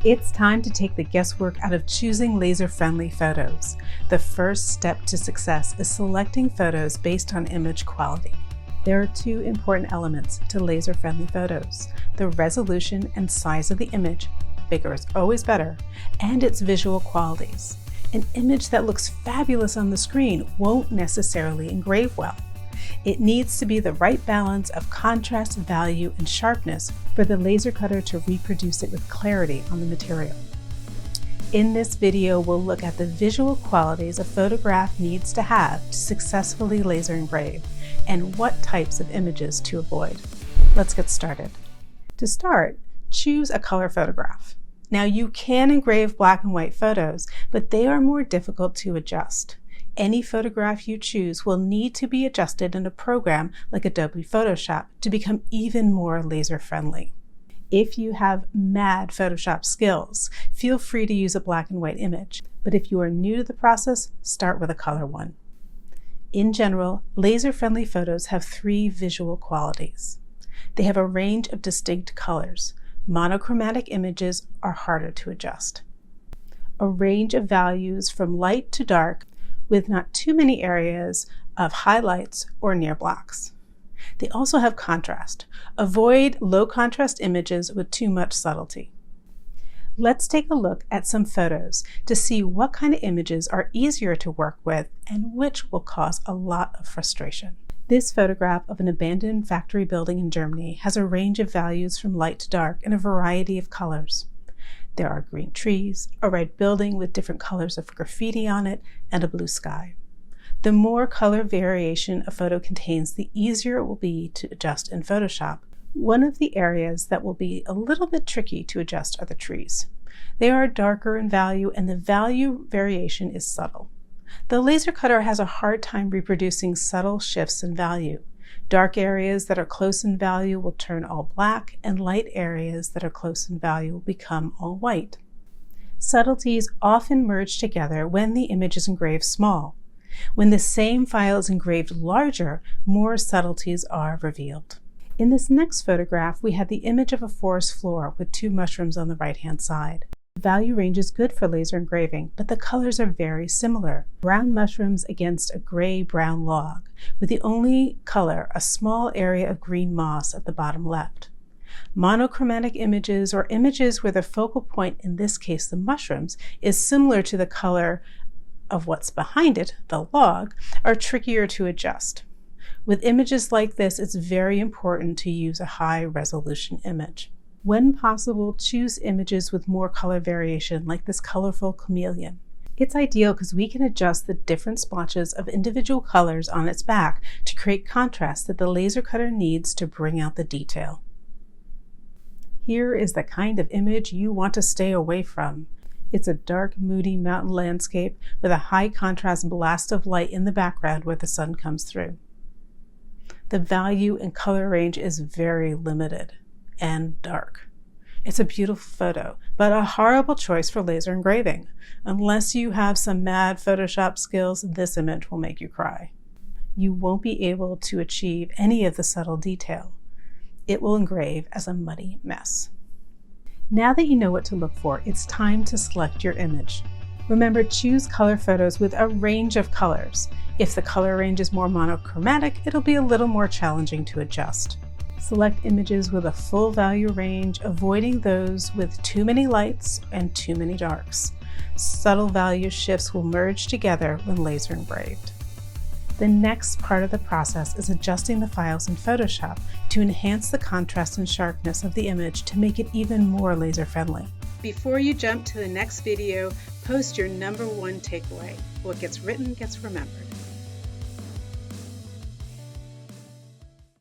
It's time to take the guesswork out of choosing laser-friendly photos. The first step to success is selecting photos based on image quality. There are two important elements to laser-friendly photos: the resolution and size of the image, bigger is always better, and its visual qualities. An image that looks fabulous on the screen won't necessarily engrave well. It needs to be the right balance of contrast, value, and sharpness for the laser cutter to reproduce it with clarity on the material. In this video, we'll look at the visual qualities a photograph needs to have to successfully laser engrave and what types of images to avoid. Let's get started. To start, choose a color photograph. Now, you can engrave black and white photos, but they are more difficult to adjust. Any photograph you choose will need to be adjusted in a program like Adobe Photoshop to become even more laser-friendly. If you have mad Photoshop skills, feel free to use a black and white image, but if you are new to the process, start with a color one. In general, laser-friendly photos have three visual qualities. They have a range of distinct colors. Monochromatic images are harder to adjust. A range of values from light to dark, with not too many areas of highlights or near blacks. They also have contrast. Avoid low contrast images with too much subtlety. Let's take a look at some photos to see what kind of images are easier to work with and which will cause a lot of frustration. This photograph of an abandoned factory building in Germany has a range of values from light to dark in a variety of colors. There are green trees, a red building with different colors of graffiti on it, and a blue sky. The more color variation a photo contains, the easier it will be to adjust in Photoshop. One of the areas that will be a little bit tricky to adjust are the trees. They are darker in value, and the value variation is subtle. The laser cutter has a hard time reproducing subtle shifts in value. Dark areas that are close in value will turn all black, and light areas that are close in value will become all white. Subtleties often merge together when the image is engraved small. When the same file is engraved larger, more subtleties are revealed. In this next photograph, we have the image of a forest floor with two mushrooms on the right-hand side. The value range is good for laser engraving, but the colors are very similar. Brown mushrooms against a gray-brown log, with the only color a small area of green moss at the bottom left. Monochromatic images, or images where the focal point, in this case the mushrooms, is similar to the color of what's behind it, the log, are trickier to adjust. With images like this, it's very important to use a high-resolution image. When possible, choose images with more color variation, like this colorful chameleon. It's ideal because we can adjust the different splotches of individual colors on its back to create contrast that the laser cutter needs to bring out the detail. Here is the kind of image you want to stay away from. It's a dark, moody mountain landscape with a high contrast blast of light in the background where the sun comes through. The value and color range is very limited and dark. It's a beautiful photo, but a horrible choice for laser engraving. Unless you have some mad Photoshop skills, this image will make you cry. You won't be able to achieve any of the subtle detail. It will engrave as a muddy mess. Now that you know what to look for, it's time to select your image. Remember, choose color photos with a range of colors. If the color range is more monochromatic, it'll be a little more challenging to adjust. Select images with a full value range, avoiding those with too many lights and too many darks. Subtle value shifts will merge together when laser engraved. The next part of the process is adjusting the files in Photoshop to enhance the contrast and sharpness of the image to make it even more laser-friendly. Before you jump to the next video, post your #1 takeaway. What gets written gets remembered.